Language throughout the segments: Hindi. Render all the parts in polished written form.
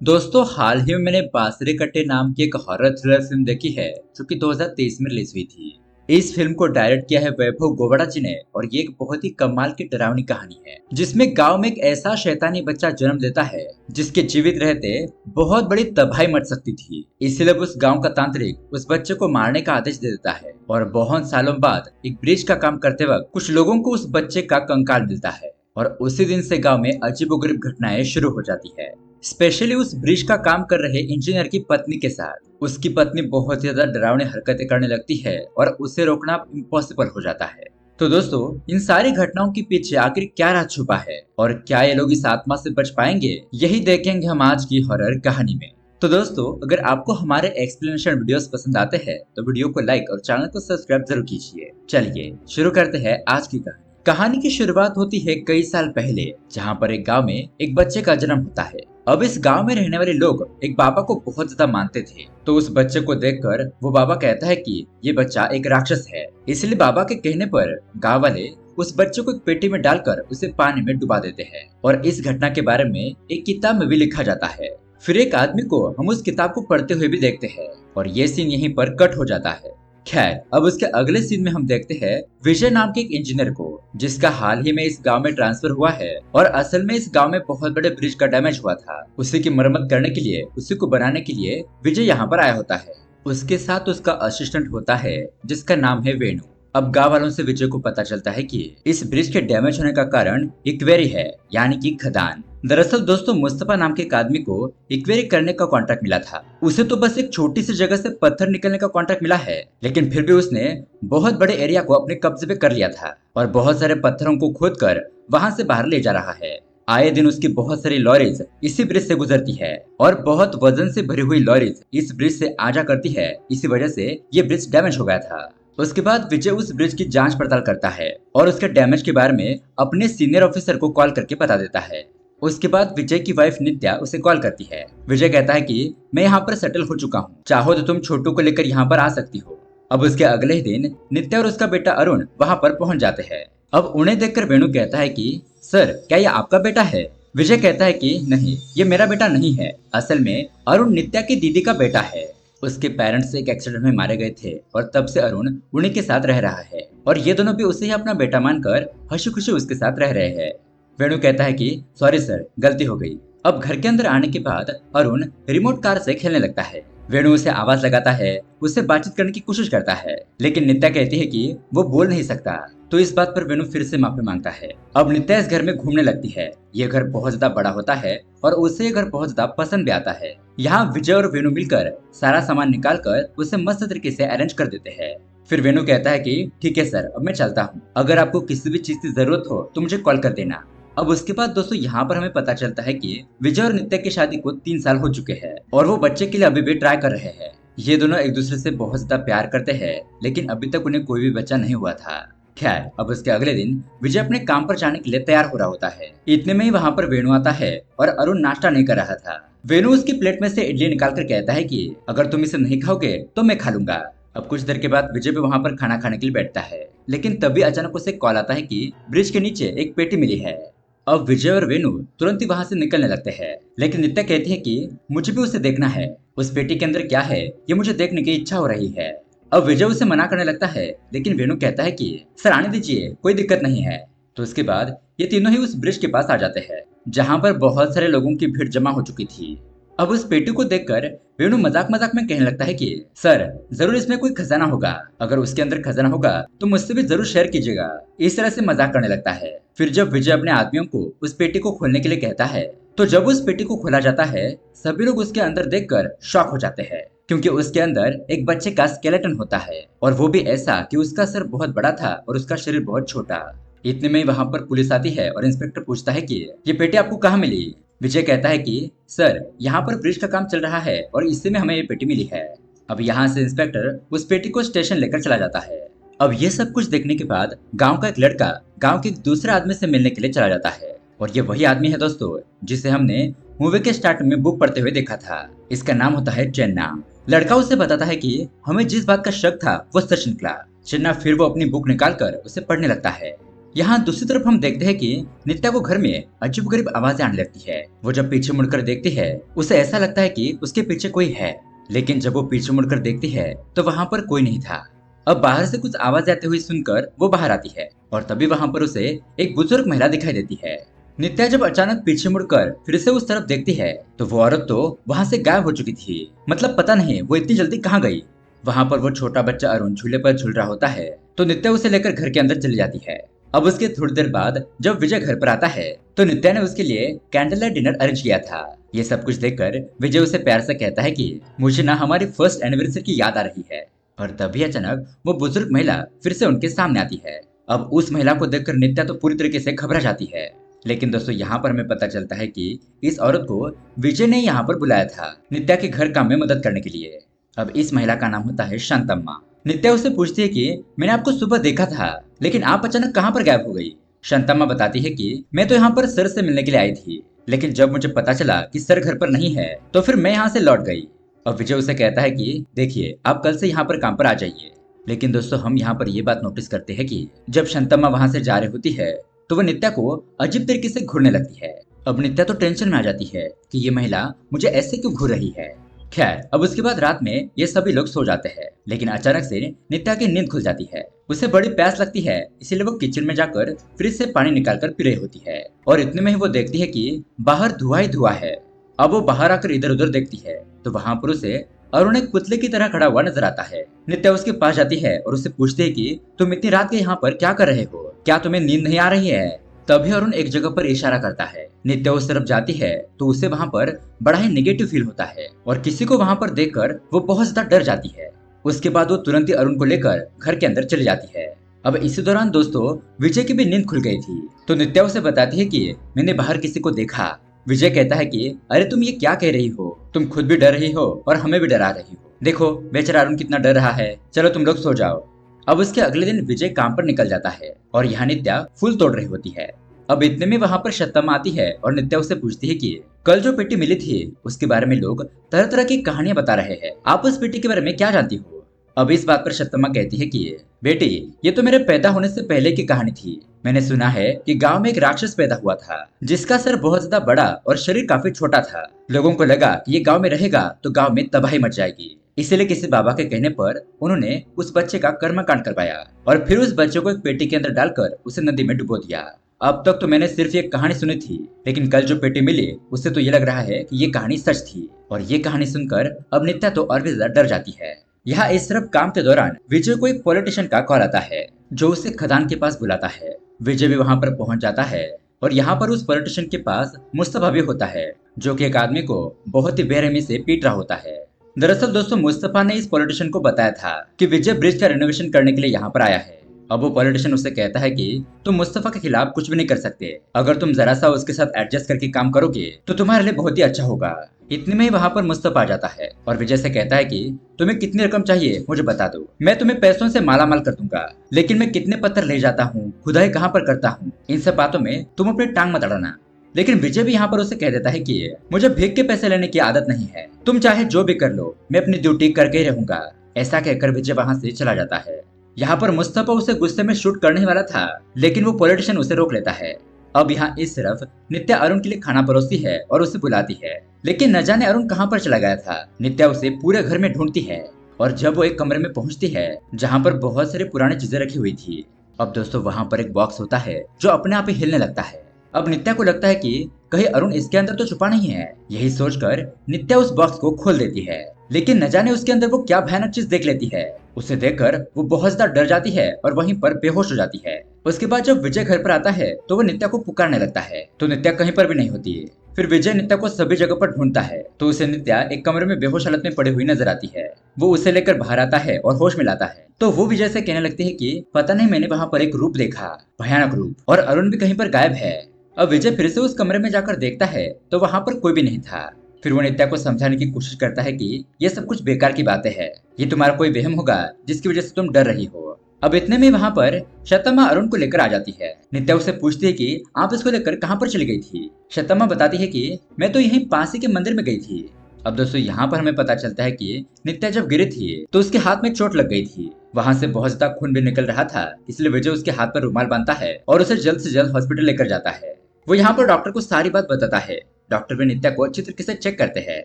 दोस्तों हाल ही में मैंने बांसुरी कट्टे नाम की एक हॉरर थ्रिलर फिल्म देखी है जो कि 2023 में रिलीज हुई थी। इस फिल्म को डायरेक्ट किया है वैभव गोवड़ा जी ने और ये एक बहुत ही कमाल की डरावनी कहानी है जिसमें गांव में एक ऐसा शैतानी बच्चा जन्म लेता है जिसके जीवित रहते बहुत बड़ी तबाही मच सकती थी। इसलिए उस गांव का तांत्रिक उस बच्चे को मारने का आदेश दे देता है और बहुत सालों बाद एक ब्रिज का काम करते वक्त कुछ लोगों को उस बच्चे का कंकाल मिलता है और उसी दिन से गांव में अजीबोगरीब घटनाएं शुरू हो जाती है। स्पेशली उस ब्रिज का काम कर रहे इंजीनियर की पत्नी के साथ। उसकी पत्नी बहुत ज्यादा डरावनी हरकतें करने लगती है और उसे रोकना इम्पॉसिबल हो जाता है। तो दोस्तों इन सारी घटनाओं के पीछे आखिर क्या राज छुपा है और क्या ये लोग इस आत्मा से बच पाएंगे, यही देखेंगे हम आज की हॉरर कहानी में। तो दोस्तों अगर आपको हमारे एक्सप्लेनेशन वीडियोस पसंद आते हैं तो वीडियो को लाइक और चैनल को सब्सक्राइब जरूर कीजिए। चलिए शुरू करते हैं आज की कहानी। कहानी की शुरुआत होती है कई साल पहले, जहाँ पर एक गांव में एक बच्चे का जन्म होता है। अब इस गांव में रहने वाले लोग एक बाबा को बहुत ज्यादा मानते थे। तो उस बच्चे को देखकर वो बाबा कहता है कि ये बच्चा एक राक्षस है। इसलिए बाबा के कहने पर गांव वाले उस बच्चे को एक पेटी में डालकर उसे पानी में डुबा देते हैं और इस घटना के बारे में एक किताब में भी लिखा जाता है। फिर एक आदमी को हम उस किताब को पढ़ते हुए भी देखते हैं और ये सीन यहीं पर कट हो जाता है। खैर अब उसके अगले सीन में हम देखते हैं विजय नाम के एक इंजीनियर को, जिसका हाल ही में इस गांव में ट्रांसफर हुआ है और असल में इस गांव में बहुत बड़े ब्रिज का डैमेज हुआ था। उसी की मरम्मत करने के लिए, उसी को बनाने के लिए विजय यहाँ पर आया होता है। उसके साथ उसका असिस्टेंट होता है जिसका नाम है वेणु। अब गांव वालों से विजय को पता चलता है कि इस ब्रिज के डैमेज होने का कारण इक्वेरी है, यानी कि खदान। दरअसल दोस्तों मुस्तफा नाम के एक आदमी को इक्वेरी करने का कॉन्ट्रैक्ट मिला था। उसे तो बस एक छोटी सी जगह से पत्थर निकलने का कॉन्ट्रैक्ट मिला है, लेकिन फिर भी उसने बहुत बड़े एरिया को अपने कब्जे में कर लिया था और बहुत सारे पत्थरों को खोद कर वहां से बाहर ले जा रहा है। आए दिन उसकी बहुत सारी लॉरीज इसी ब्रिज से गुजरती है और बहुत वजन से भरी हुई लॉरीज इस ब्रिज से आ जा करती है। इसी वजह से ये ब्रिज डैमेज हो गया था। उसके बाद विजय उस ब्रिज की जांच पड़ताल करता है और उसके डैमेज के बारे में अपने सीनियर ऑफिसर को कॉल करके बता देता है। उसके बाद विजय की वाइफ नित्या उसे कॉल करती है। विजय कहता है कि मैं यहाँ पर सेटल हो चुका हूँ, चाहो तो तुम छोटू को लेकर यहाँ पर आ सकती हो। अब उसके अगले ही दिन नित्या और उसका बेटा अरुण वहाँ पर पहुंच जाते हैं। अब उन्हें देखकर वेणु कहता है कि सर क्या ये आपका बेटा है? विजय कहता है कि नहीं, ये मेरा बेटा नहीं है। असल में अरुण नित्या की दीदी का बेटा है। उसके पेरेंट्स एक एक्सीडेंट में मारे गए थे और तब से अरुण उन्हीं के साथ रह रहा है और ये दोनों भी उसे ही अपना बेटा मानकर हंसी खुशी उसके साथ रह रहे हैं। वेणु कहता है कि सॉरी सर, गलती हो गई। अब घर के अंदर आने के बाद अरुण रिमोट कार से खेलने लगता है। वेणु उसे आवाज लगाता है, उससे बातचीत करने की कोशिश करता है, लेकिन नित्या कहती है कि वो बोल नहीं सकता। तो इस बात पर वेणु फिर से माफी मांगता है। अब नित्या इस घर में घूमने लगती है। ये घर बहुत ज्यादा बड़ा होता है और उसे ये घर बहुत ज्यादा पसंद भी आता है। यहाँ विजय और वेणु मिलकर सारा सामान निकाल कर उसे मस्त तरीके से अरेंज कर देते हैं। फिर वेणु कहता है कि ठीक है सर, अब मैं चलता हूँ। अगर आपको किसी भी चीज की जरूरत हो तो मुझे कॉल कर देना। अब उसके बाद दोस्तों यहाँ पर हमें पता चलता है कि विजय और नित्या की शादी को 3 साल हो चुके हैं और वो बच्चे के लिए अभी भी ट्राई कर रहे हैं। ये दोनों एक दूसरे से बहुत ज्यादा प्यार करते हैं, लेकिन अभी तक उन्हें कोई भी बच्चा नहीं हुआ था। खैर अब उसके अगले दिन विजय अपने काम पर जाने के लिए तैयार हो रहा होता है। इतने में ही वहाँ पर वेणु आता है और अरुण नाश्ता नहीं कर रहा था। वेणु उसकी प्लेट में से इडली निकाल कर कहता है कि अगर तुम इसे नहीं खाओगे तो मैं खा लूंगा। अब कुछ देर के बाद विजय भी वहाँ पर खाना खाने के लिए बैठता है, लेकिन तभी अचानक उसे कॉल आता है कि ब्रिज के नीचे एक पेटी मिली है। अब विजय और वेणु तुरंत ही वहां से निकलने लगते हैं, लेकिन नित्या कहती है कि मुझे भी उसे देखना है। उस पेटी के अंदर क्या है ये मुझे देखने की इच्छा हो रही है। अब विजय उसे मना करने लगता है, लेकिन वेणु कहता है कि सर आने दीजिए, कोई दिक्कत नहीं है। तो उसके बाद ये तीनों ही उस ब्रिज के पास आ जाते हैं, जहाँ पर बहुत सारे लोगों की भीड़ जमा हो चुकी थी। अब उस पेटी को देखकर वेणु मजाक मजाक में कहने लगता है कि सर जरूर इसमें कोई खजाना होगा, अगर उसके अंदर खजाना होगा तो मुझसे भी जरूर शेयर कीजिएगा। इस तरह से मजाक करने लगता है। फिर जब विजय अपने आदमियों को उस पेटी को खोलने के लिए कहता है, तो जब उस पेटी को खोला जाता है सभी लोग उसके अंदर देखकर शॉक हो जाते हैं, क्योंकि उसके अंदर एक बच्चे का स्केलेटन होता है और वो भी ऐसा कि उसका सर बहुत बड़ा था और उसका शरीर बहुत छोटा। इतने में वहां पर पुलिस आती है और इंस्पेक्टर पूछता है कि ये पेटी आपको कहाँ मिली? विजय कहता है कि सर यहाँ पर ब्रिज का काम चल रहा है और इसी में हमें ये पेटी मिली है। अब यहाँ से इंस्पेक्टर उस पेटी को स्टेशन लेकर चला जाता है। अब ये सब कुछ देखने के बाद गांव का एक लड़का गांव के एक दूसरे आदमी से मिलने के लिए चला जाता है और ये वही आदमी है दोस्तों जिसे हमने मूवी के स्टार्ट में बुक पढ़ते हुए देखा था। इसका नाम होता है चन्ना। लड़का उसे बताता है कि हमें जिस बात का शक था वो सच निकला। चन्ना फिर वो अपनी बुक निकाल कर उसे पढ़ने लगता है। यहाँ दूसरी तरफ हम देखते हैं कि नित्या को घर में अजीबोगरीब आवाजें आने लगती है। वो जब पीछे मुड़कर देखती है उसे ऐसा लगता है कि उसके पीछे कोई है, लेकिन जब वो पीछे मुड़कर देखती है तो वहाँ पर कोई नहीं था। अब बाहर से कुछ आवाज आते हुए सुनकर वो बाहर आती है और तभी वहाँ पर उसे एक बुजुर्ग महिला दिखाई देती है। नित्या जब अचानक पीछे मुड़कर फिर से उस तरफ देखती है तो वो औरत तो वहाँ से गायब हो चुकी थी। मतलब पता नहीं वो इतनी जल्दी कहाँ गई। वहाँ पर वो छोटा बच्चा अरुण झूले पर झूल रहा होता है तो नित्या उसे लेकर घर के अंदर चली जाती है। अब उसके थोड़ी देर बाद जब विजय घर पर आता है तो नित्या ने उसके लिए कैंडल लाइट डिनर अरेंज किया था। ये सब कुछ देखकर विजय उसे प्यार से कहता है कि मुझे ना हमारी फर्स्ट एनिवर्सरी की याद आ रही है। और तभी अचानक वो बुजुर्ग महिला फिर से उनके सामने आती है। अब उस महिला को देखकर नित्या तो पूरी तरीके से घबरा जाती है। लेकिन दोस्तों यहाँ पर हमें पता चलता है कि इस औरत को विजय ने यहाँ पर बुलाया था नित्या के घर काम में मदद करने के लिए। अब इस महिला का नाम होता है शांतम्मा। नित्या उससे पूछती है कि मैंने आपको सुबह देखा था, लेकिन आप अचानक कहाँ पर गायब हो गई। शांतम्मा बताती है कि मैं तो यहाँ पर सर से मिलने के लिए आई थी, लेकिन जब मुझे पता चला कि सर घर पर नहीं है तो फिर मैं यहाँ से लौट गई। अब विजय उसे कहता है कि देखिए आप कल से यहाँ पर काम पर आ जाइए। लेकिन दोस्तों हम यहाँ पर ये बात नोटिस करते हैं कि जब शांतम्मा वहां से जा रही होती है तो वो नित्या को अजीब तरीके से घूरने लगती है। अब नित्या तो टेंशन में आ जाती है कि ये महिला मुझे ऐसे क्यों घूर रही है। खैर अब उसके बाद रात में ये सभी लोग सो जाते हैं, लेकिन अचानक से नित्या की नींद खुल जाती है। उसे बड़ी प्यास लगती है, इसीलिए वो किचन में जाकर फ्रिज से पानी निकालकर पी रही होती है और इतने में ही वो देखती है कि बाहर धुआं ही धुआं है। अब वो बाहर आकर इधर उधर देखती है तो वहां पर उसे अरुण एक पुतले की तरह खड़ा हुआ नजर आता है। नित्या उसके पास जाती है और उससे पूछती है कि तुम इतनी रात के यहाँ पर क्या कर रहे हो, क्या तुम्हें नींद नहीं आ रही है। तभी अरुण एक जगह पर इशारा करता है। नित्या उस तरफ जाती है तो उसे वहाँ पर बड़ा ही नेगेटिव फील होता है और किसी को वहाँ पर देखकर वो बहुत ज्यादा डर जाती है। उसके बाद वो तुरंत ही अरुण को लेकर घर के अंदर चली जाती है। अब इसी दौरान दोस्तों विजय की भी नींद खुल गई थी तो नित्या उसे बताती है कि मैंने बाहर किसी को देखा। विजय कहता है कि अरे तुम ये क्या कह रही हो, तुम खुद भी डर रही हो और हमें भी डरा रही हो। देखो बेचारा अरुण कितना डर रहा है, चलो तुम लोग सो जाओ। अब उसके अगले दिन विजय काम पर निकल जाता है और यहाँ नित्या फूल तोड़ रही होती है। अब इतने में वहाँ पर शतम्मा आती है और नित्या उससे पूछती है कि कल जो पेटी मिली थी उसके बारे में लोग तरह तरह की कहानियां बता रहे हैं, आप उस पेटी के बारे में क्या जानती हो। अब इस बात पर शतम्मा कहती है कि बेटी ये तो मेरे पैदा होने से पहले की कहानी थी। मैंने सुना है कि गांव में एक राक्षस पैदा हुआ था जिसका सर बहुत ज्यादा बड़ा और शरीर काफी छोटा था। लोगों को लगा कि ये गांव में रहेगा तो गांव में तबाही मच जाएगी, इसीलिए किसी बाबा के कहने पर उन्होंने उस बच्चे का कर्मकांड करवाया और फिर उस बच्चे को एक पेटी के अंदर डालकर उसे नदी में डुबो दिया। अब तक तो मैंने सिर्फ ये कहानी सुनी थी, लेकिन कल जो पेटी मिली उससे तो ये लग रहा है कि ये कहानी सच थी। और ये कहानी सुनकर अब नित्या तो और भी ज्यादा डर जाती है। यहाँ इस तरफ काम के दौरान विजय को एक पॉलिटिशियन का कॉल आता है जो उसे खदान के पास बुलाता है। विजय भी वहां पर पहुंच जाता है और यहाँ पर उस पॉलिटिशियन के पास मुस्तफा भी होता है जो कि एक आदमी को बहुत ही बेरहमी से पीट रहा होता है। दरअसल दोस्तों मुस्तफा ने इस पॉलिटिशियन को बताया था कि विजय ब्रिज का रेनोवेशन करने के लिए यहाँ पर आया है। अब वो पॉलिटिशियन उससे कहता है कि तुम मुस्तफा के खिलाफ कुछ भी नहीं कर सकते, अगर तुम जरा सा उसके साथ एडजस्ट करके काम करोगे तो तुम्हारे लिए बहुत ही अच्छा होगा। इतने में ही वहाँ पर मुस्तफा आ जाता है और विजय से कहता है कि तुम्हें कितनी रकम चाहिए मुझे बता दो, मैं तुम्हें पैसों से मालामाल कर दूंगा, लेकिन मैं कितने पत्थर ले जाता हूँ, खुदाई कहाँ पर करता हूँ, इन सब बातों में तुम अपनी टांग मत अड़ाना। लेकिन विजय भी यहाँ पर उसे कह देता है कि मुझे भीख के पैसे लेने की आदत नहीं है, तुम चाहे जो भी कर लो, मैं अपनी ड्यूटी करके ही रहूंगा। ऐसा कहकर विजय वहाँ से चला जाता है। यहाँ पर मुस्तफा उसे गुस्से में शूट करने वाला था, लेकिन वो पॉलिटिशियन उसे रोक लेता है। अब यहाँ इस तरफ नित्या अरुण के लिए खाना परोसती है और उसे बुलाती है, लेकिन न जाने अरुण कहाँ पर चला गया था। नित्या उसे पूरे घर में ढूंढती है और जब वो एक कमरे में पहुंचती है जहाँ पर बहुत सारी पुरानी चीजें रखी हुई थी। अब दोस्तों वहाँ पर एक बॉक्स होता है जो अपने आप ही हिलने लगता है। अब नित्या को लगता है कि कहीं अरुण इसके अंदर तो छुपा नहीं है। यही सोचकर नित्या उस बॉक्स को खोल देती है, लेकिन न जाने उसके अंदर वो क्या भयानक चीज देख लेती है। उसे देखकर वो बहुत ज्यादा डर जाती है और वहीं पर बेहोश हो जाती है। उसके बाद जब विजय घर पर आता है तो वो नित्या को पुकारने लगता है, तो नित्या कहीं पर भी नहीं होती है। फिर विजय नित्या को सभी जगह पर ढूंढता है तो उसे नित्या एक कमरे में बेहोश हालत में पड़ी हुई नजर आती है। वो उसे लेकर बाहर आता है और होश में लाता है तो वो विजय से कहने लगती है कि पता नहीं मैंने वहाँ पर एक रूप देखा, भयानक रूप, और अरुण भी कहीं पर गायब है। अब विजय फिर से उस कमरे में जाकर देखता है तो वहाँ पर कोई भी नहीं था। फिर वो नित्या को समझाने की कोशिश करता है कि ये सब कुछ बेकार की बातें हैं, ये तुम्हारा कोई वहम होगा जिसकी वजह से तुम डर रही हो। अब इतने में वहाँ पर शतम्मा अरुण को लेकर आ जाती है। नित्या उससे पूछती है कि आप इसको लेकर कहाँ पर चली गई थी। शतम्मा बताती है कि मैं तो यहीं पास ही के मंदिर में गई थी। अब दोस्तों यहाँ पर हमें पता चलता है कि नित्या जब गिरी थी तो उसके हाथ में चोट लग गई थी। वहां से बहुत ज्यादा खून भी निकल रहा था, इसलिए विजय उसके हाथ पर रुमाल बांधता है और उसे जल्द से जल्द हॉस्पिटल लेकर जाता है। वो यहाँ पर डॉक्टर को सारी बात बताता है। डॉक्टर भी नित्या को अच्छी तरीके से चेक करते हैं,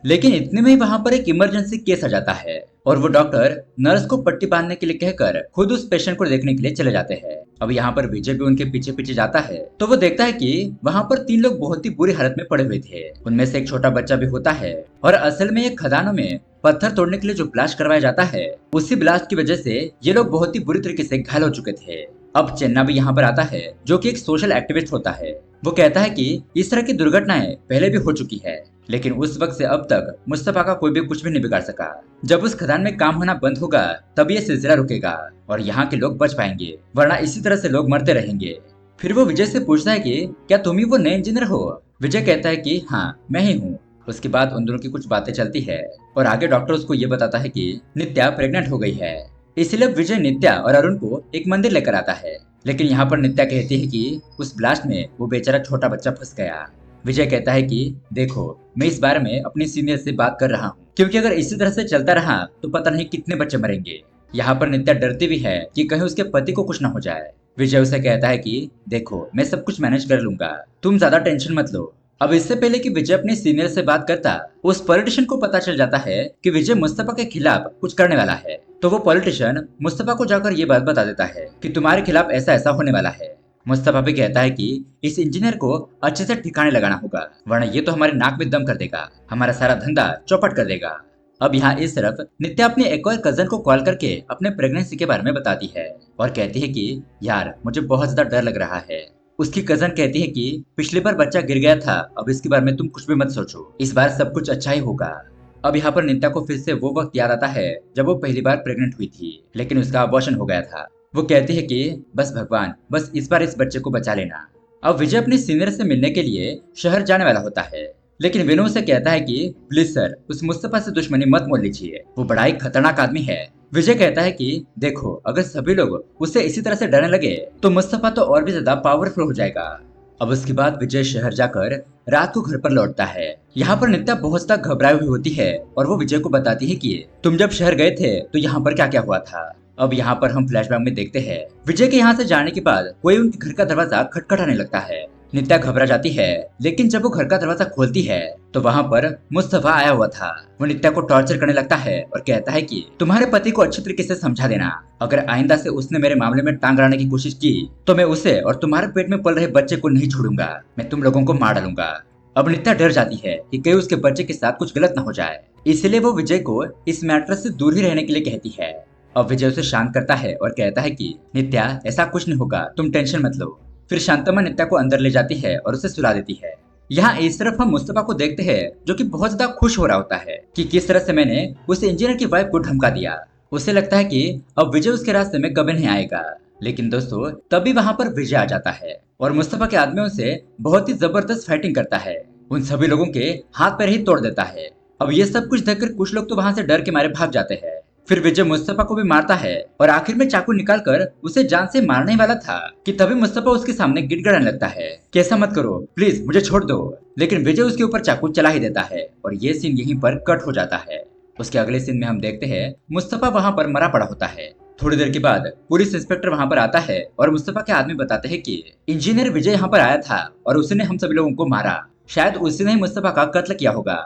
लेकिन इतने में ही वहाँ पर एक इमरजेंसी केस आ जाता है और वो डॉक्टर नर्स को पट्टी बांधने के लिए कहकर खुद उस पेशेंट को देखने के लिए चले जाते हैं। अब यहाँ पर विजय भी उनके पीछे पीछे जाता है तो वो देखता है कि वहाँ पर 3 लोग बहुत ही बुरी हालत में पड़े हुए थे। उनमें से एक छोटा बच्चा भी होता है और असल में ये खदानों में पत्थर तोड़ने के लिए जो ब्लास्ट करवाया जाता है, उसी ब्लास्ट की वजह से ये लोग बहुत ही बुरी तरीके से घायल हो चुके थे। अब चन्ना भी यहाँ पर आता है, जो कि एक सोशल एक्टिविस्ट होता है। वो कहता है कि इस तरह की दुर्घटनाएं पहले भी हो चुकी है, लेकिन उस वक्त से अब तक मुस्तफा का कोई भी कुछ भी नहीं बिगाड़ सका। जब उस खदान में काम होना बंद होगा तब ये सिलसिला रुकेगा और यहाँ के लोग बच पाएंगे, वरना इसी तरह से लोग मरते रहेंगे। फिर वो विजय से पूछता है कि क्या तुम ही वो नए इंजीनियर हो? विजय कहता है कि हाँ, मैं ही हूँ। उसके बाद उन दोनों की कुछ बातें चलती है और आगे डॉक्टर उसको ये बताता है कि नित्या प्रेग्नेंट हो गई है। इसलिए विजय नित्या और अरुण को एक मंदिर लेकर आता है, लेकिन यहाँ पर नित्या कहती है कि उस ब्लास्ट में वो बेचारा छोटा बच्चा फंस गया। विजय कहता है कि देखो, मैं इस बारे में अपनी सीनियर से बात कर रहा हूँ, क्योंकि अगर इसी तरह से चलता रहा तो पता नहीं कितने बच्चे मरेंगे। यहाँ पर नित्या डरती भी है कि कहीं उसके पति को कुछ न हो जाए। विजय उसे कहता है कि देखो, मैं सब कुछ मैनेज कर लूंगा, तुम ज्यादा टेंशन मत लो। अब इससे पहले कि विजय अपने सीनियर से बात करता, उस पॉलिटिशियन को पता चल जाता है कि विजय मुस्तफा के खिलाफ कुछ करने वाला है। तो वो पॉलिटिशियन मुस्तफा को जाकर ये बात बता देता है कि तुम्हारे खिलाफ ऐसा ऐसा होने वाला है। मुस्तफा भी कहता है कि इस इंजीनियर को अच्छे से ठिकाने लगाना होगा, वरना ये तो हमारे नाक में दम कर देगा, हमारा सारा धंधा चौपट कर देगा। अब यहाँ इस तरफ नित्या अपने एक और कजन को कॉल करके अपने प्रेगनेंसी के बारे में बताती है और कहती है कि यार, मुझे बहुत ज्यादा डर लग रहा है। उसकी कजन कहती है कि पिछली बार बच्चा गिर गया था, अब इसके बारे में तुम कुछ भी मत सोचो, इस बार सब कुछ अच्छा ही होगा। अब यहाँ पर नित्या को फिर से वो वक्त याद आता है जब वो पहली बार प्रेग्नेंट हुई थी, लेकिन उसका अबॉर्शन हो गया था। वो कहती है कि बस भगवान, बस इस बार इस बच्चे को बचा लेना। अब विजय अपने सीनियर से मिलने के लिए शहर जाने वाला होता है, लेकिन विनू से कहता है कि प्लीज सर, उस मुस्तफा से दुश्मनी मत मोल लीजिए, वो बड़ा ही खतरनाक आदमी है। विजय कहता है कि देखो, अगर सभी लोग उससे इसी तरह से डरने लगे तो मुस्तफा तो और भी ज्यादा पावरफुल हो जाएगा। अब उसके बाद विजय शहर जाकर रात को घर पर लौटता है। यहाँ पर नित्या बहुत ज्यादा घबराई हुई होती है और वो विजय को बताती है कि तुम जब शहर गए थे तो यहाँ पर क्या क्या हुआ था। अब यहाँ पर हम फ्लैशबैक में देखते हैं विजय के यहाँ से जाने के बाद कोई उनके घर का दरवाजा खटखटाने लगता है। नित्या घबरा जाती है, लेकिन जब वो घर का दरवाजा खोलती है तो वहाँ पर मुस्तफा आया हुआ था। वो नित्या को टॉर्चर करने लगता है और कहता है कि तुम्हारे पति को अच्छी तरीके से समझा देना, अगर आइंदा से उसने मेरे मामले में टांग अड़ाने की कोशिश की तो मैं उसे और तुम्हारे पेट में पल रहे बच्चे को नहीं छोड़ूंगा, मैं तुम लोगों को मार डालूंगा। अब नित्या डर जाती है कि कहीं उसके बच्चे के साथ कुछ गलत न हो जाए, इसलिए वो विजय को इस मैटर से दूर ही रहने के लिए कहती है। अब विजय उसे शांत करता है और कहता है कि नित्या, ऐसा कुछ नहीं होगा, तुम टेंशन मत लो। फिर शांतम्मा नित्या को अंदर ले जाती है और उसे सुला देती है। यहाँ इस तरफ हम मुस्तफा को देखते हैं, जो कि बहुत ज्यादा खुश हो रहा होता है कि किस तरह से मैंने उस इंजीनियर की वाइफ को धमका दिया। उसे लगता है कि अब विजय उसके रास्ते में कभी नहीं आएगा, लेकिन दोस्तों तभी वहाँ पर विजय आ जाता है और मुस्तफा के आदमियों से बहुत ही जबरदस्त फाइटिंग करता है, उन सभी लोगों के हाथ पैर ही तोड़ देता है। अब ये सब कुछ देखकर कुछ लोग तो वहाँ से डर के मारे भाग जाते हैं। फिर विजय मुस्तफा को भी मारता है और आखिर में चाकू निकालकर उसे जान से मारने ही वाला था कि तभी मुस्तफा उसके सामने गिड़गिड़ाने लगता है कि ऐसा मत करो, प्लीज मुझे छोड़ दो। लेकिन विजय उसके ऊपर चाकू चला ही देता है और ये सीन यहीं पर कट हो जाता है। उसके अगले सीन में हम देखते हैं मुस्तफा वहाँ पर मरा पड़ा होता है। थोड़ी देर के बाद पुलिस इंस्पेक्टर वहाँ पर आता है और मुस्तफा के आदमी बताते हैं कि इंजीनियर विजय यहाँ पर आया था और उसने हम सभी लोगों को मारा, शायद उसी ने ही मुस्तफा का कत्ल किया होगा।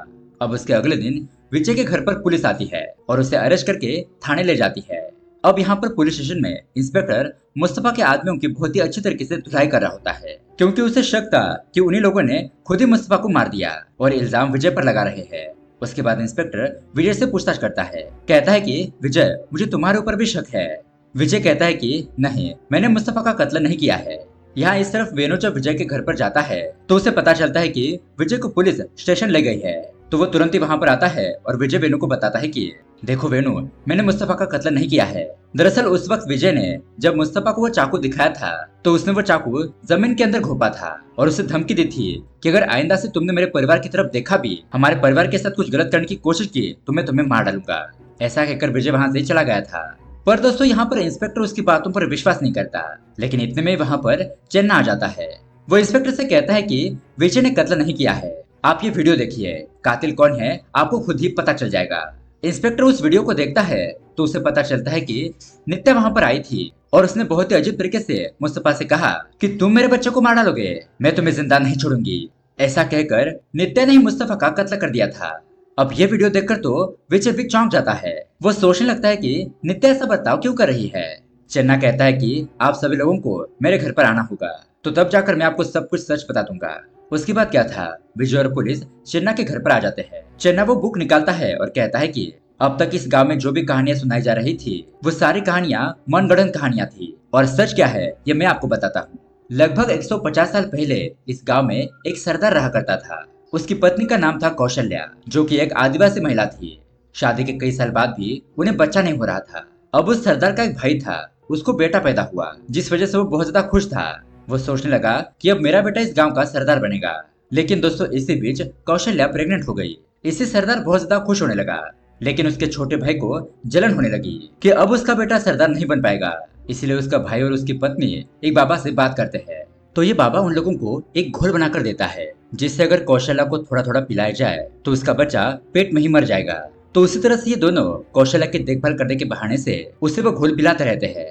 अब उसके अगले दिन विजय के घर पर पुलिस आती है और उसे अरेस्ट करके थाने ले जाती है। अब यहाँ पर पुलिस स्टेशन में इंस्पेक्टर मुस्तफा के आदमियों की बहुत ही अच्छी तरीके से धुलाई कर रहा होता है, क्योंकि उसे शक था कि उन्हीं लोगों ने खुद ही मुस्तफा को मार दिया और इल्जाम विजय पर लगा रहे हैं। उसके बाद इंस्पेक्टर विजय से पूछताछ करता है, कहता है कि विजय, मुझे तुम्हारे ऊपर भी शक है। विजय कहता है कि नहीं, मैंने मुस्तफा का कत्ल नहीं किया है। यहाँ इस तरफ वेणु जब विजय के घर पर जाता है तो उसे पता चलता है कि विजय को पुलिस स्टेशन ले गई है। तो वो तुरंत ही वहाँ पर आता है और विजय वेणु को बताता है कि देखो वेणु, मैंने मुस्तफा का कत्ल नहीं किया है। दरअसल उस वक्त विजय ने जब मुस्तफा को वो चाकू दिखाया था तो उसने वो चाकू जमीन के अंदर घोपा था और उसे धमकी दी थी कि अगर आइंदा से तुमने मेरे परिवार की तरफ देखा भी, हमारे परिवार के साथ कुछ गलत करने की कोशिश की तो मैं तुम्हें मार डालूंगा। ऐसा कहकर विजय वहाँ से चला गया था। पर दोस्तों यहाँ पर इंस्पेक्टर उसकी बातों पर विश्वास नहीं करता, लेकिन इतने में वहाँ पर चन्ना आ जाता है। वो इंस्पेक्टर से कहता है कि विजय ने कत्ल नहीं किया है, आप ये वीडियो देखिए, कातिल कौन है आपको खुद ही पता चल जाएगा। इंस्पेक्टर उस वीडियो को देखता है तो उसे पता चलता है कि नित्या वहां पर आई थी और उसने बहुत ही अजीब तरीके से मुस्तफा से कहा कि तुम मेरे बच्चे को मार डालोगे, मैं तुम्हें जिंदा नहीं छोड़ूंगी। ऐसा कहकर नित्या ने ही मुस्तफा का कत्ल कर दिया था। अब ये वीडियो देखकर तो विजय भी चौंक जाता है। वो सोचने लगता है कि नित्या ऐसा बर्ताव क्यों कर रही है। चन्ना कहता है कि आप सभी लोगों को मेरे घर पर आना होगा, तो तब जाकर मैं आपको सब कुछ सच बता दूंगा। उसके बाद क्या था, विजय और पुलिस चन्ना के घर पर आ जाते हैं। चन्ना वो बुक निकालता है और कहता है कि अब तक इस गांव में जो भी कहानियां सुनाई जा रही थी वो सारी कहानियां मनगढ़ंत कहानियां थी, और सच क्या है ये मैं आपको बताता हूँ। लगभग 150 साल पहले इस गांव में एक सरदार रहा करता था। उसकी पत्नी का नाम था कौशल्या, जो कि एक आदिवासी महिला थी। शादी के कई साल बाद भी उन्हें बच्चा नहीं हो रहा था। अब उस सरदार का एक भाई था, उसको बेटा पैदा हुआ, जिस वजह से वो बहुत ज्यादा खुश था। वो सोचने लगा कि अब मेरा बेटा इस गांव का सरदार बनेगा। लेकिन दोस्तों इसी बीच कौशल्या प्रेग्नेंट हो गई। इससे सरदार बहुत ज्यादा खुश होने लगा, लेकिन उसके छोटे भाई को जलन होने लगी कि अब उसका बेटा सरदार नहीं बन पाएगा। इसलिए उसका भाई और उसकी पत्नी एक बाबा से बात करते हैं। तो ये बाबा उन लोगों को एक घोल बनाकर देता है, जिससे अगर कौशल्या को थोड़ा थोड़ा पिलाया जाए तो उसका बच्चा पेट में ही मर जाएगा। तो उसी तरह से ये दोनों कौशल्या की देखभाल करने के बहाने से उसे वो घोल पिलाते रहते हैं।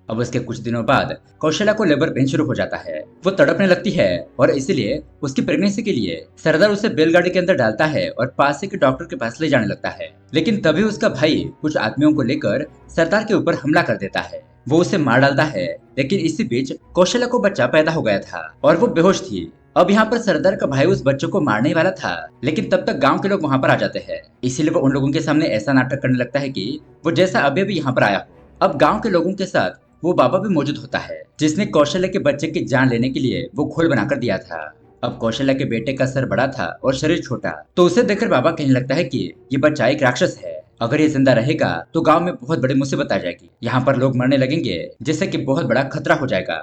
अब उसके कुछ दिनों बाद कौशल्या को लेबर पेन शुरू हो जाता है। वो तड़पने लगती है और इसीलिए उसकी प्रेगनेंसी के लिए सरदार उसे बैलगाड़ी के अंदर डालता है और पास के डॉक्टर के पास ले जाने लगता है। लेकिन तभी उसका भाई कुछ आदमियों को लेकर सरदार के ऊपर हमला कर देता है। वो उसे मार डालता है, लेकिन इसी बीच कौशल्या को बच्चा पैदा हो गया था और वो बेहोश थी। अब यहाँ पर सरदार का भाई उस बच्चे को मारने वाला था, लेकिन तब तक गांव के लोग वहाँ पर आ जाते हैं। इसीलिए वो उन लोगों के सामने ऐसा नाटक करने लगता है कि वो जैसा अभी भी यहाँ पर आया हो। अब गांव के लोगों के साथ वो बाबा भी मौजूद होता है, जिसने कौशल्या के बच्चे की जान लेने के लिए वो घोल बनाकर दिया था। अब कौशल्या के बेटे का सर बड़ा था और शरीर छोटा, तो उसे देखकर बाबा कहने लगता है कि ये बच्चा एक राक्षस है। अगर ये जिंदा रहेगा तो गांव में बहुत बड़ी मुसीबत आ जाएगी, यहाँ पर लोग मरने लगेंगे, जिससे कि बहुत बड़ा खतरा हो जाएगा।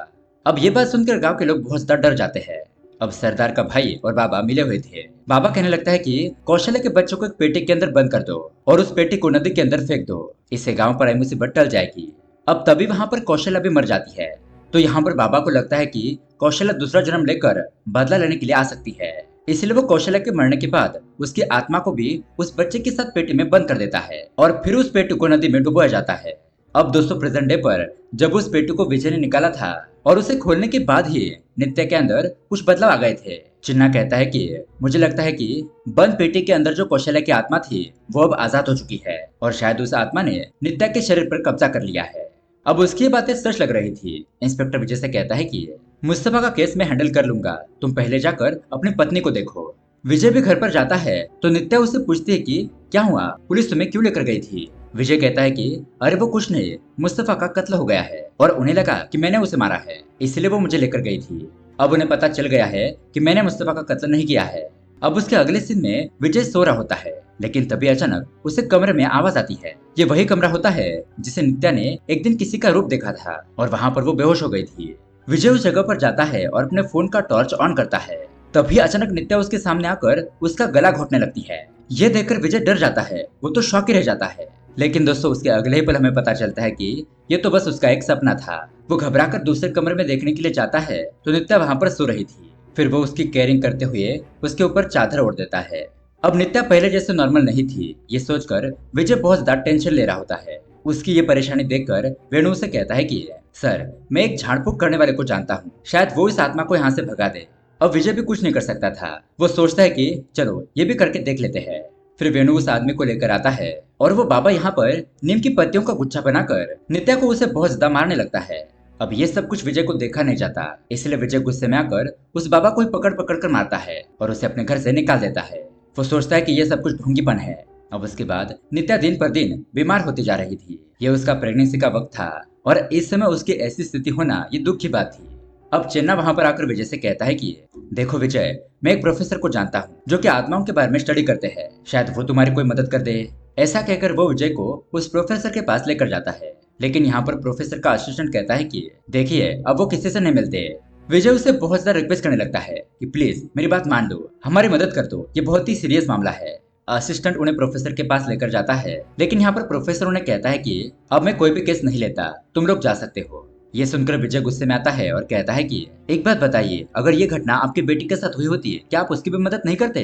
अब ये बात सुनकर गांव के लोग बहुत ज्यादा डर जाते हैं। अब सरदार का भाई और बाबा मिले हुए थे। बाबा कहने लगता है कि कौशल्या के बच्चों को एक पेटी के अंदर बंद कर दो और उस पेटी को नदी के अंदर फेंक दो, इससे गांव पर आई मुसीबत टल जाएगी। अब तभी वहां पर कौशल्या भी मर जाती है। तो यहाँ पर बाबा को लगता है कि कौशल्या दूसरा जन्म लेकर बदला लेने के लिए आ सकती है। इसलिए वो कौशल्या के मरने के बाद उसकी आत्मा को भी उस बच्चे के साथ पेटी में बंद कर देता है और फिर उस पेटी को नदी में डुबोया जाता है। अब दोस्तों प्रेजेंट डे पर जब उस पेटी को विजय ने निकाला था और उसे खोलने के बाद ही नित्या के अंदर कुछ बदलाव आ गए थे। चिन्ना कहता है कि मुझे लगता है कि बंद पेटी के अंदर जो कौशल्या की आत्मा थी वो अब आजाद हो चुकी है और शायद उस आत्मा ने नित्या के शरीर पर कब्जा कर लिया है। अब उसकी बातें सच लग रही थी। इंस्पेक्टर विजय से कहता है कि मुस्तफा का केस मैं हैंडल कर लूंगा, तुम पहले जाकर अपनी पत्नी को देखो। विजय भी घर पर जाता है तो नित्या उससे पूछती है कि क्या हुआ, पुलिस तुम्हें क्यों लेकर गई थी। विजय कहता है कि अरे वो कुछ नहीं, मुस्तफा का कत्ल हो गया है और उन्हें लगा कि मैंने उसे मारा है, इसलिए वो मुझे लेकर गई थी। अब उन्हें पता चल गया है कि मैंने मुस्तफा का कत्ल नहीं किया है। अब उसके अगले सीन में विजय सो रहा होता है, लेकिन तभी अचानक उसे कमरे में आवाज आती है। ये वही कमरा होता है जिसे नित्या ने एक दिन किसी का रूप देखा था और वहाँ पर वो बेहोश हो गई थी। विजय उस जगह पर जाता है और अपने फोन का टॉर्च ऑन करता है। तभी अचानक नित्या उसके सामने आकर उसका गला घोटने लगती है। ये देखकर विजय डर जाता है, वो तो शॉक ही रह जाता है। लेकिन दोस्तों उसके अगले ही पल हमें पता चलता है कि ये तो बस उसका एक सपना था। वो घबराकर दूसरे कमरे में देखने के लिए जाता है तो नित्या वहाँ पर सो रही थी। फिर वो उसकी केयरिंग करते हुए उसके ऊपर चादर ओढ़ देता है। अब नित्या पहले जैसे नॉर्मल नहीं थी, ये सोचकर विजय बहुत ज्यादा टेंशन ले रहा होता है। उसकी ये परेशानी देखकर वेणु उसे कहता है कि सर मैं एक झाड़ फूक करने वाले को जानता हूँ, शायद वो इस आत्मा को यहाँ से भगा दे। अब विजय भी कुछ नहीं कर सकता था। वो सोचता है कि चलो ये भी करके देख लेते हैं। फिर वेणु उस आदमी को लेकर आता है और वो बाबा यहाँ पर नीम की पत्तियों का गुच्छा बनाकर नित्या को उसे बहुत ज्यादा मारने लगता है। अब ये सब कुछ विजय को देखा नहीं जाता, इसलिए विजय गुस्से में आकर उस बाबा को पकड़ पकड़ कर मारता है और उसे अपने घर से निकाल देता है। वो सोचता है कि ये सब कुछ ढोंगीपन है। अब उसके बाद नित्या दिन पर दिन बीमार होती जा रही थी। ये उसका प्रेगनेंसी का वक्त था और इस समय उसकी ऐसी स्थिति होना ये दुख की बात थी। अब चेन्ना वहां पर आकर विजय से कहता है कि देखो विजय, मैं एक प्रोफेसर को जानता हूँ जो कि आत्माओं के बारे में स्टडी करते हैं, शायद वो तुम्हारी कोई मदद कर दे। ऐसा कहकर वो विजय को उस प्रोफेसर के पास लेकर जाता है। लेकिन यहाँ पर प्रोफेसर का असिस्टेंट कहता है कि देखिए अब वो किसी से नहीं मिलते। विजय उसे बहुत ज्यादा रिक्वेस्ट करने लगता है कि प्लीज मेरी बात मान लो, हमारी मदद कर दो, ये बहुत ही सीरियस मामला है। असिस्टेंट उन्हें प्रोफेसर के पास लेकर जाता है, लेकिन यहाँ पर प्रोफेसर उन्हें कहता है कि अब मैं कोई भी केस नहीं लेता, तुम लोग जा सकते हो। ये सुनकर विजय गुस्से में आता है और कहता है कि एक बात बताइए, अगर ये घटना आपकी बेटी के साथ हुई होती है, क्या आप उसकी भी मदद नहीं करते?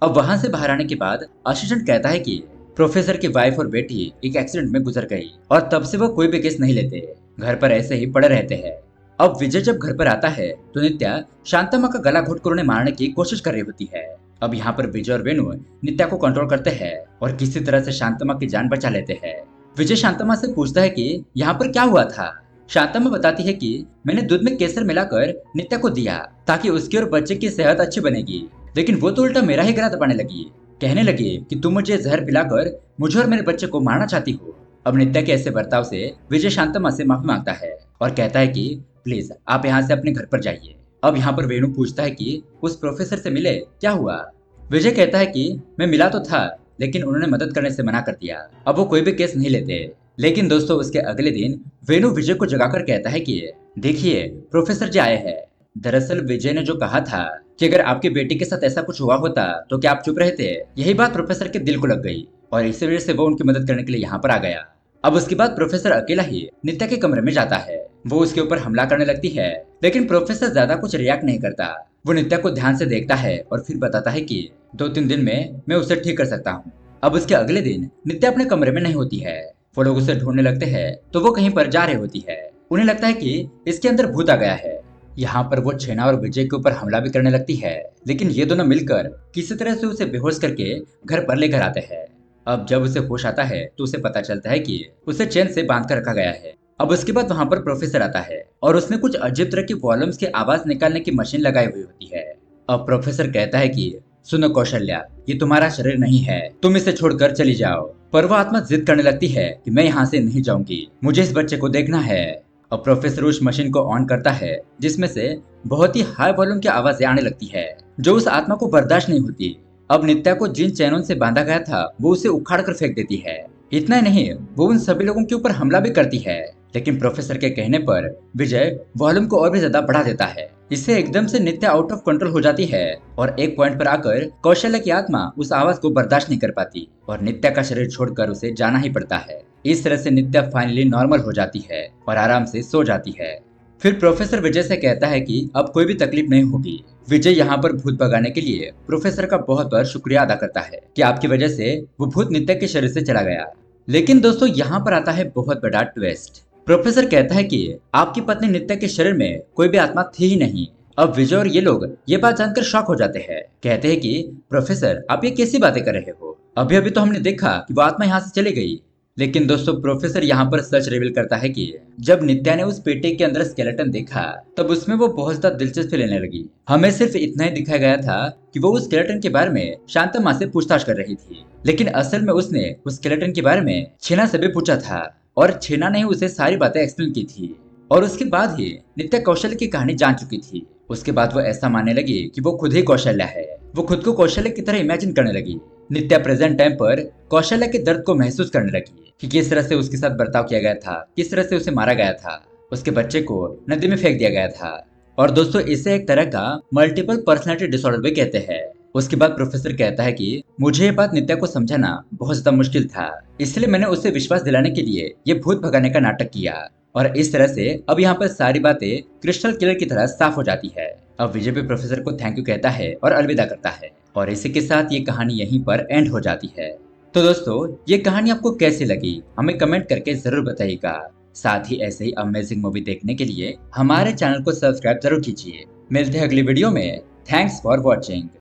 अब वहां से बाहर आने के बाद असिस्टेंट कहता है कि प्रोफेसर की वाइफ और बेटी एक एक्सीडेंट में गुजर गई और तब से वो कोई भी केस नहीं लेते, घर पर ऐसे ही पड़े रहते हैं। अब विजय जब घर पर आता है तो नित्या शांतम्मा का गला घोटकर उन्हें मारने की कोशिश कर रही होती है। अब यहाँ पर विजय और वेणु नित्या को कंट्रोल करते हैं और किसी तरह से शांतम्मा की जान बचा लेते हैं। विजय शांतम्मा से पूछता है कि यहाँ पर क्या हुआ था। शांतम्मा बताती है कि मैंने दूध में केसर मिलाकर नित्या को दिया ताकि उसकी और बच्चे की सेहत अच्छी बनेगी, लेकिन वो तो उल्टा मेरा ही गला दबाने लगी। कहने लगी कि तुम मुझे जहर पिलाकर मुझे और मेरे बच्चे को मारना चाहती हो। अब नित्या के ऐसे बर्ताव से विजय शांतम्मा से माफी मांगता है और कहता है कि प्लीज आप यहाँ से अपने घर पर जाइए। अब यहाँ पर वेणु पूछता है कि उस प्रोफेसर से मिले, क्या हुआ? विजय कहता है कि मैं मिला तो था, लेकिन उन्होंने मदद करने से मना कर दिया। अब वो कोई भी केस नहीं लेते। लेकिन दोस्तों उसके अगले दिन वेणु विजय को जगाकर कहता है कि देखिए प्रोफेसर जी आए हैं। दरअसल विजय ने जो कहा था कि अगर आपकी बेटी के साथ ऐसा कुछ हुआ होता तो क्या आप चुप रहते, यही बात प्रोफेसर के दिल को लग गई और इसी वजह से वो उनकी मदद करने के लिए यहाँ पर आ गया। अब उसके बाद प्रोफेसर अकेला ही नित्या के कमरे में जाता है। वो उसके ऊपर हमला करने लगती है, लेकिन प्रोफेसर ज्यादा कुछ रिएक्ट नहीं करता। वो नित्या को ध्यान से देखता है और फिर बताता है कि 2-3 दिन में मैं उसे ठीक कर सकता हूँ। अब उसके अगले दिन नित्या अपने कमरे में नहीं होती है। वो लोग उसे ढूंढने लगते हैं तो वो कहीं पर जा रही होती है। उन्हें लगता है कि इसके अंदर भूत आ गया है। यहाँ पर वो छेना और विजय के ऊपर हमला भी करने लगती है, लेकिन ये दोनों मिलकर किसी तरह से उसे बेहोश करके घर पर लेकर आते हैं। अब जब उसे होश आता है तो उसे पता चलता है कि उसे चैन से बांध कर रखा गया है। अब उसके बाद वहां पर प्रोफेसर आता है और उसने कुछ अजीब तरह की वॉल्यूम्स की आवाज निकालने की मशीन लगाई हुई होती है। अब प्रोफेसर कहता है कि सुनो कौशल्या, ये तुम्हारा शरीर नहीं है, तुम इसे छोड़कर चली जाओ। पर वो आत्मा जिद करने लगती है कि मैं यहाँ से नहीं जाऊंगी, मुझे इस बच्चे को देखना है। अब प्रोफेसर उस मशीन को ऑन करता है जिसमें से बहुत ही हाई वॉल्यूम की आवाजें आने लगती है जो उस आत्मा को बर्दाश्त नहीं होती। अब नित्या को जिन चैनों से बांधा गया था वो उसे उखाड़ कर फेंक देती है। इतना ही नहीं, वो उन सभी लोगों के ऊपर हमला भी करती है, लेकिन प्रोफेसर के कहने पर विजय वॉल्यूम को और भी ज्यादा बढ़ा देता है। इससे एकदम से नित्या आउट ऑफ कंट्रोल हो जाती है और एक पॉइंट पर आकर कौशल्या की आत्मा उस आवाज को बर्दाश्त नहीं कर पाती और नित्या का शरीर छोड़कर उसे जाना ही पड़ता है। इस तरह से नित्या फाइनली नॉर्मल हो जाती है और आराम से सो जाती है। फिर प्रोफेसर विजय से कहता है कि अब कोई भी तकलीफ नहीं होगी। विजय यहाँ पर भूत भगाने के लिए प्रोफेसर का बहुत बहुत शुक्रिया अदा करता है कि आपकी वजह से वो भूत नित्या के शरीर से चला गया। लेकिन दोस्तों यहाँ पर आता है बहुत बड़ा ट्विस्ट। प्रोफेसर कहता है कि आपकी पत्नी नित्या के शरीर में कोई भी आत्मा थी ही नहीं। अब विजय और ये लोग ये बात जानकर शॉक हो जाते हैं। कहते हैं कि प्रोफेसर आप ये कैसी बातें कर रहे हो, अभी अभी तो हमने देखा कि वो आत्मा यहाँ से चली गई। लेकिन दोस्तों प्रोफेसर यहाँ पर सच रिवील करता है कि जब नित्या ने उस पेटी के अंदर स्केलेटन देखा तब उसमें वो बहुत ज्यादा दिलचस्पी लेने लगी। हमें सिर्फ इतना ही दिखाया गया था कि वो उस स्केलेटन के बारे में शांतम्मा से पूछताछ कर रही थी, लेकिन असल में उसने उस स्केलेटन के बारे में छेना से भी पूछा था और छेना ने उसे सारी बातें एक्सप्लेन की थी। और उसके बाद ही नित्या कौशल्य की कहानी जान चुकी थी। उसके बाद वो ऐसा मानने लगी कि वो खुद ही कौशल्या है। वो खुद को कौशल्य की तरह इमेजिन करने लगी। नित्या प्रेजेंट टाइम पर कौशल्या के दर्द को महसूस करने लगी कि किस तरह से उसके साथ बर्ताव किया गया था, किस तरह से उसे मारा गया था, उसके बच्चे को नदी में फेंक दिया गया था। और दोस्तों इसे एक तरह का मल्टीपल पर्सनैलिटी डिसऑर्डर भी कहते हैं। उसके बाद प्रोफेसर कहता है कि मुझे ये बात नित्या को समझाना बहुत ज्यादा मुश्किल था, इसलिए मैंने उसे विश्वास दिलाने के लिए ये भूत भगाने का नाटक किया। और इस तरह से अब यहाँ पर सारी बातें क्रिस्टल क्लियर की तरह साफ हो जाती है। अब विजय भी प्रोफेसर को थैंक यू कहता है और अलविदा करता है और इसी के साथ ये कहानी यहीं पर एंड हो जाती है। तो दोस्तों ये कहानी आपको कैसी लगी हमें कमेंट करके जरूर बताइएगा। साथ ही ऐसे ही अमेजिंग मूवी देखने के लिए हमारे चैनल को सब्सक्राइब जरूर कीजिए। मिलते हैं अगली वीडियो में। Thanks for watching.